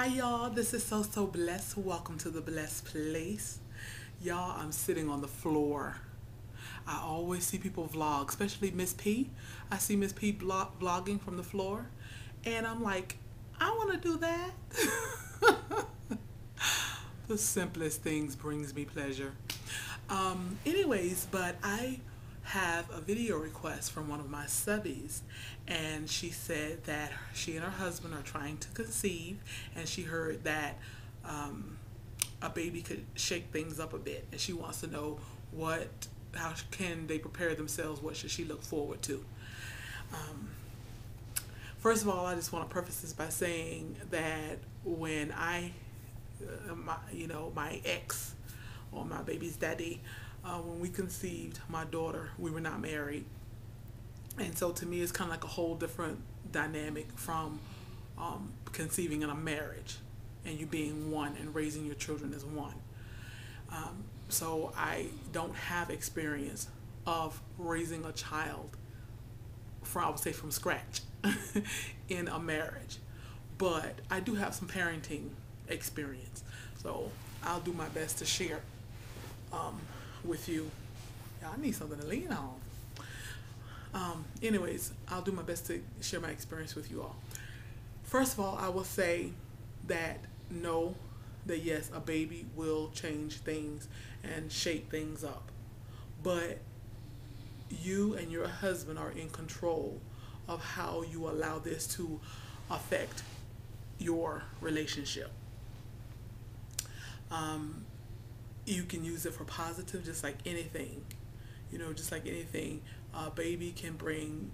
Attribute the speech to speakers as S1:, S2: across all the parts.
S1: Hi y'all, this is So Blessed. Welcome to the Blessed Place. Y'all, I'm sitting on the floor. I always see people vlog, especially Miss P. I see Miss P vlogging from the floor, and I'm like, I want to do that. The simplest things brings me pleasure. Anyways, but I have a video request from one of my subbies, and she said that she and her husband are trying to conceive, and she heard that a baby could shake things up a bit, and she wants to know how can they prepare themselves, what should she look forward to. First of all, I just want to preface this by saying that when my ex, or my baby's daddy, when we conceived my daughter, we were not married. And so to me, it's kind of like a whole different dynamic from conceiving in a marriage and you being one and raising your children as one. So I don't have experience of raising a child I would say from scratch in a marriage. But I do have some parenting experience. So I'll do my best to share with you. Yeah, I need something to lean on. Anyways, I'll do my best to share my experience with you all. First of all, I will say that yes, a baby will change things and shake things up. But you and your husband are in control of how you allow this to affect your relationship. You can use it for positive, just like anything. Just like anything, a baby can bring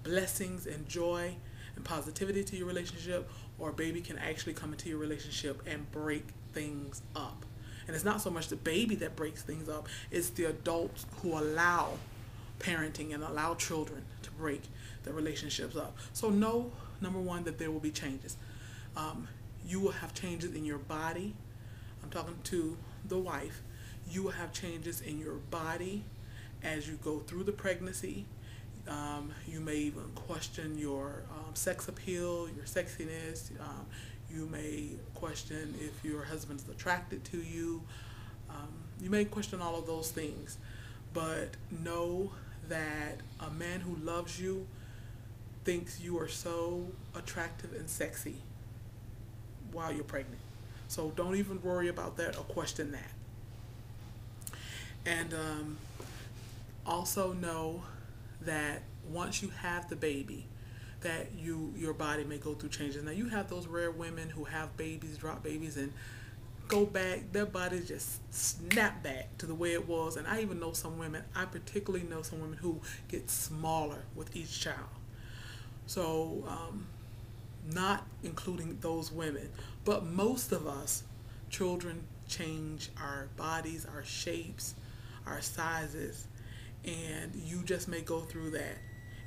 S1: blessings and joy and positivity to your relationship, or a baby can actually come into your relationship and break things up. And it's not so much the baby that breaks things up, it's the adults who allow parenting and allow children to break the relationships up. So know, number one, that there will be changes. You will have changes in your body. I'm talking to the wife. You will have changes in your body as you go through the pregnancy. You may even question your sex appeal, your sexiness. You may question if your husband's attracted to you. You may question all of those things. But know that a man who loves you thinks you are so attractive and sexy while you're pregnant. So don't even worry about that or question that. And also know that once you have the baby, that your body may go through changes. Now you have those rare women who have babies, drop babies, and go back, their bodies just snap back to the way it was. And I particularly know some women who get smaller with each child. So not including those women, but most of us, children change our bodies, our shapes, our sizes, and you just may go through that.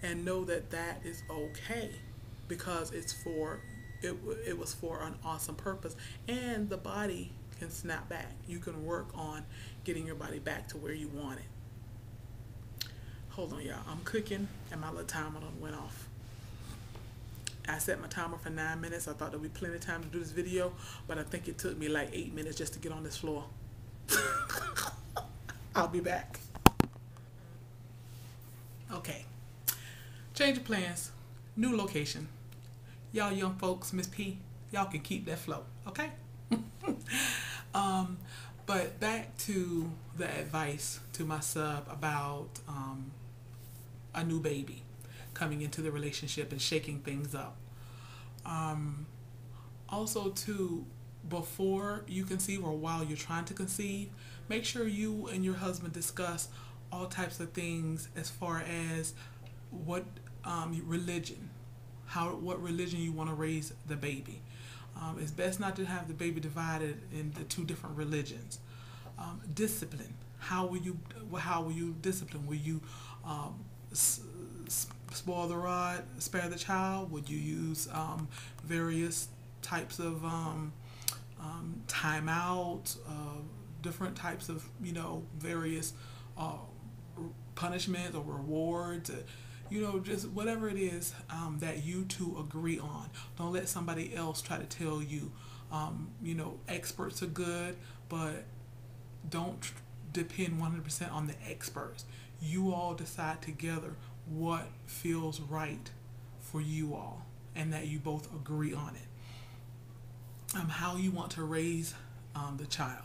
S1: And know that that is okay, because it was for an awesome purpose, and the body can snap back. You can work on getting your body back to where you want it. Hold on, y'all. I'm cooking, and my little timer done went off. I set my timer for 9 minutes. I thought there'd be plenty of time to do this video, but I think it took me like 8 minutes just to get on this floor. I'll be back. Okay. Change of plans. New location. Y'all young folks, Miss P, y'all can keep that flow, okay? But back to the advice to my sub about a new baby coming into the relationship and shaking things up. Also, too, before you conceive or while you're trying to conceive, make sure you and your husband discuss all types of things as far as what religion you want to raise the baby. It's best not to have the baby divided into two different religions. Discipline. How will you discipline? Will you spoil the rod, spare the child? Would you use various types of timeout, different types of various punishments or rewards? just whatever it is that you two agree on. Don't let somebody else try to tell you, experts are good, but don't depend 100% on the experts. You all decide together what feels right for you all and that you both agree on it. How you want to raise the child.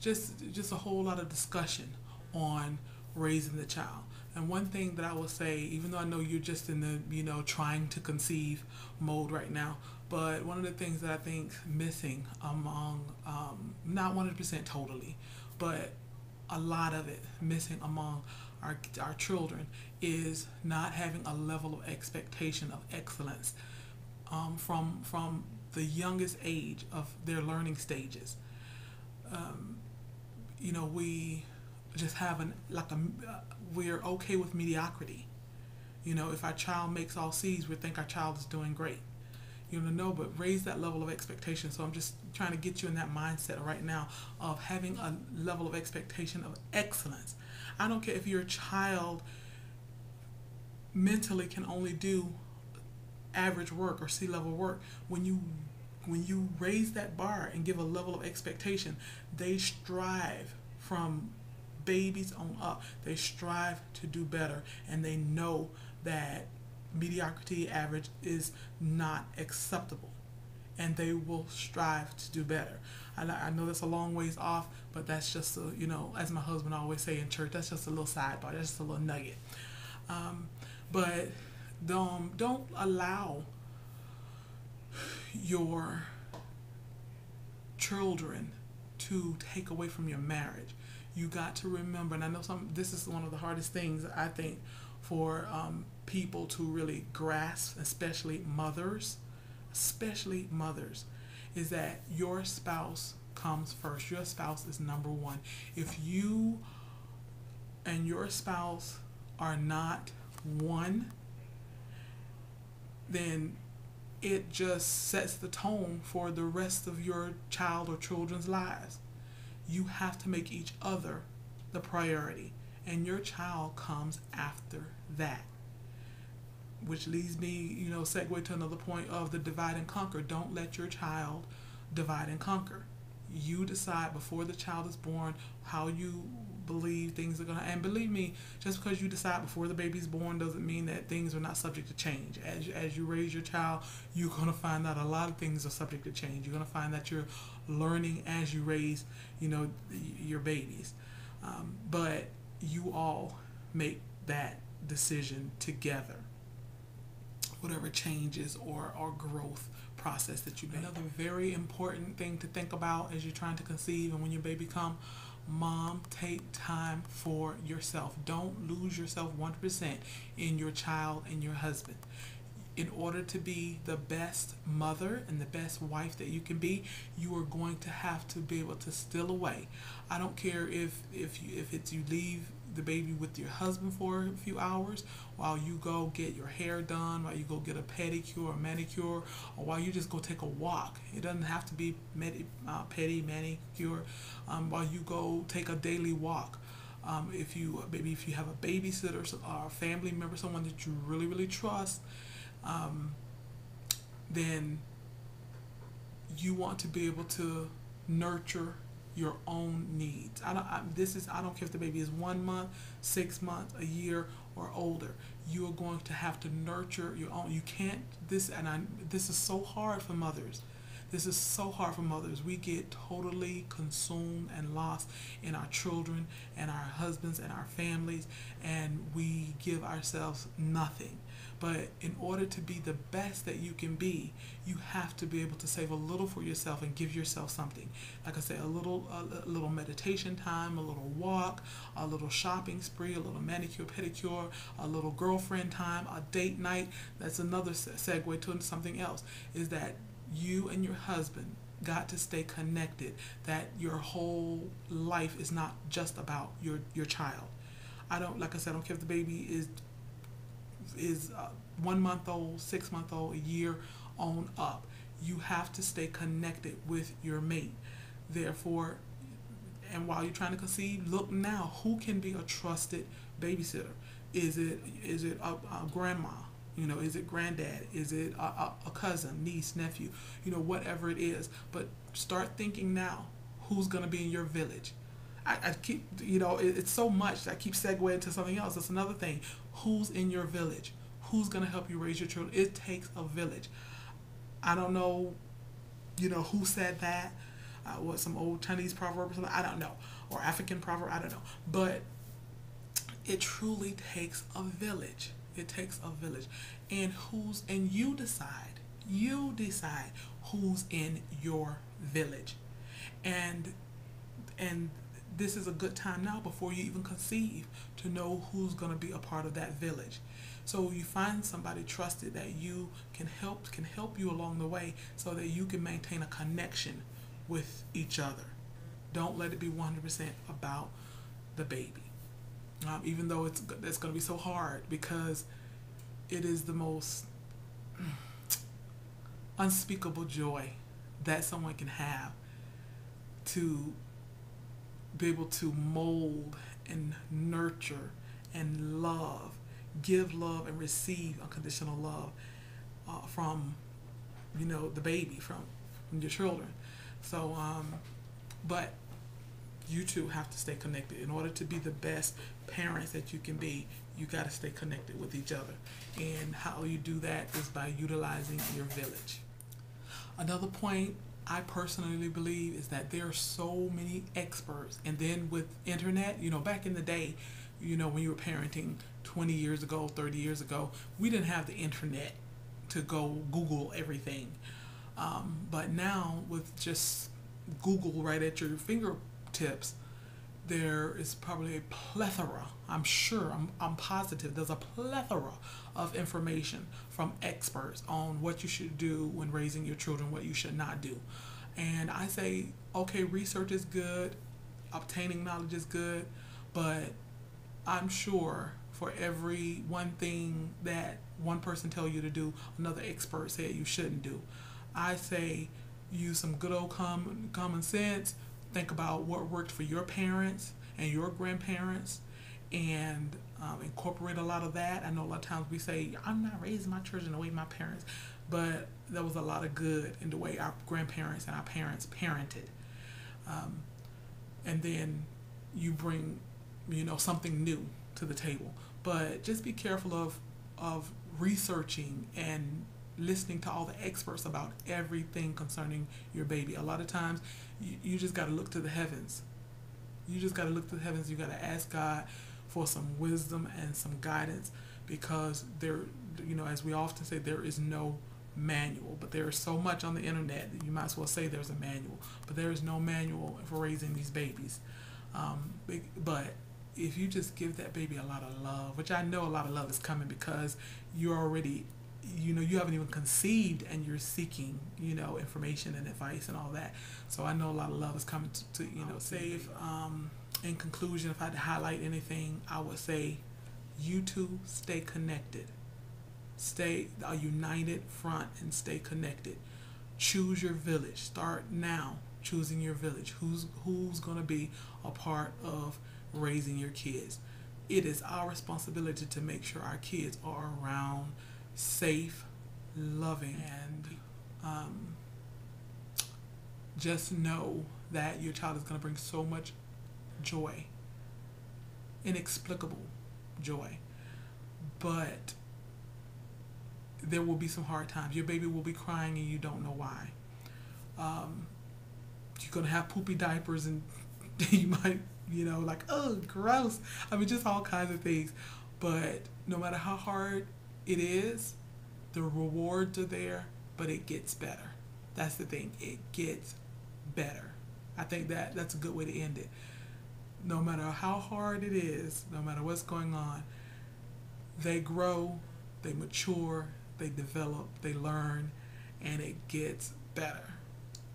S1: Just a whole lot of discussion on raising the child. And one thing that I will say, even though I know you're just in the trying to conceive mode right now, but one of the things that I think missing among not 100% totally, but a lot of it missing among our children is not having a level of expectation of excellence from the youngest age of their learning stages. Um, we just have we're okay with mediocrity. If our child makes all C's, we think our child is doing great. No, but raise that level of expectation. So I'm just trying to get you in that mindset right now of having a level of expectation of excellence. I don't care if your child mentally can only do average work or C-level work. When you raise that bar and give a level of expectation, they strive from babies on up. They strive to do better, and they know that mediocrity, average, is not acceptable, and they will strive to do better. I know that's a long ways off, but that's just as my husband always say in church, that's just a little sidebar. That's just a little nugget. But don't allow your children to take away from your marriage. You got to remember, and I know this is one of the hardest things I think for people to really grasp, especially mothers, is that your spouse comes first. Your spouse is number one. If you and your spouse are not one, then it just sets the tone for the rest of your child or children's lives. You have to make each other the priority, and your child comes after that. Which leads me, segue to another point of the divide and conquer. Don't let your child divide and conquer. You decide before the child is born how you believe things are going to, and believe me, just because you decide before the baby's born doesn't mean that things are not subject to change. As you raise your child, you're going to find out a lot of things are subject to change. You're going to find that you're learning as you raise, your babies. But you all make that decision together, whatever changes or growth process that you make. Another very important thing to think about as you're trying to conceive and when your baby come, mom, take time for yourself. Don't lose yourself 100% in your child and your husband. In order to be the best mother and the best wife that you can be, you are going to have to be able to steal away. I don't care if you leave the baby with your husband for a few hours while you go get your hair done, while you go get a pedicure or manicure, or while you just go take a walk. It doesn't have to be pedi, manicure. While you go take a daily walk. If you have a babysitter or a family member, someone that you really, really trust, then you want to be able to nurture your own needs. I don't care if the baby is 1 month, 6 months, a year, or older. You are going to have to nurture your own. You can't. This is so hard for mothers. This is so hard for mothers. We get totally consumed and lost in our children and our husbands and our families, and we give ourselves nothing. But in order to be the best that you can be, you have to be able to save a little for yourself and give yourself something. Like I said, a little meditation time, a little walk, a little shopping spree, a little manicure, pedicure, a little girlfriend time, a date night. That's another segue to something else, is that you and your husband got to stay connected, that your whole life is not just about your child. Like I said, I don't care if the baby is 1 month old, 6 month old, a year on up. You have to stay connected with your mate. Therefore, and while you're trying to conceive, look now, who can be a trusted babysitter? Is it a grandma? Is it granddad? Is it a cousin, niece, nephew? Whatever it is. But start thinking now. Who's gonna be in your village? I keep, it's so much. I keep segueing to something else. That's another thing. Who's in your village? Who's gonna help you raise your children? It takes a village. I don't know, who said that. What, some old Chinese proverb or something? I don't know. Or African proverb? I don't know. But it truly takes a village. It takes a village. And you decide who's in your village. And this is a good time now, before you even conceive, to know who's going to be a part of that village. So you find somebody trusted that you can help you along the way, so that you can maintain a connection with each other. Don't let it be 100% about the baby. Even though it's going to be so hard, because it is the most unspeakable joy that someone can have, to be able to mold and nurture and give love and receive unconditional love from the baby, from your children. So but you two have to stay connected. In order to be the best parents that you can be, you got to stay connected with each other. And how you do that is by utilizing your village. Another point I personally believe is that there are so many experts. And then with internet, back in the day, when you were parenting 20 years ago, 30 years ago, we didn't have the internet to go Google everything. But now, with just Google right at your fingertips, there is probably a plethora, I'm positive, there's a plethora of information from experts on what you should do when raising your children, what you should not do. And I say, okay, research is good, obtaining knowledge is good, but I'm sure for every one thing that one person tell you to do, another expert said you shouldn't do. I say use some good old common sense. Think about what worked for your parents and your grandparents, and incorporate a lot of that. I know a lot of times we say, I'm not raising my children the way my parents, but there was a lot of good in the way our grandparents and our parents parented. And then you bring, something new to the table. But just be careful of researching and listening to all the experts about everything concerning your baby. A lot of times you just got to look to the heavens. You just got to look to the heavens. You got to ask God for some wisdom and some guidance, because there, as we often say, there is no manual, but there is so much on the internet that you might as well say there's a manual, but there is no manual for raising these babies. But if you just give that baby a lot of love, which I know a lot of love is coming, because you're already, you haven't even conceived and you're seeking, information and advice and all that. So I know a lot of love is coming to say, if, in conclusion, if I had to highlight anything, I would say you two stay connected. Stay a united front and stay connected. Choose your village. Start now choosing your village. Who's going to be a part of raising your kids. It is our responsibility to make sure our kids are around, safe, loving, and just know that your child is going to bring so much joy, inexplicable joy. But there will be some hard times. Your baby will be crying and you don't know why. You're going to have poopy diapers, and you might, like, oh, gross. I mean, just all kinds of things. But no matter how hard it is, the rewards are there, but it gets better. That's the thing. It gets better. I think that's a good way to end it. No matter how hard it is, no matter what's going on, they grow, they mature, they develop, they learn, and it gets better.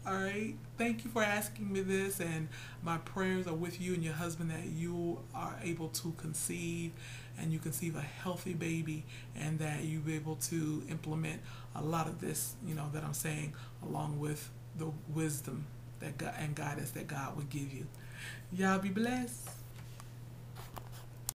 S1: All right. Thank you for asking me this, and my prayers are with you and your husband, that you are able to conceive, and you conceive a healthy baby, and that you be able to implement a lot of this, that I'm saying, along with the wisdom that God and guidance that God would give you. Y'all be blessed.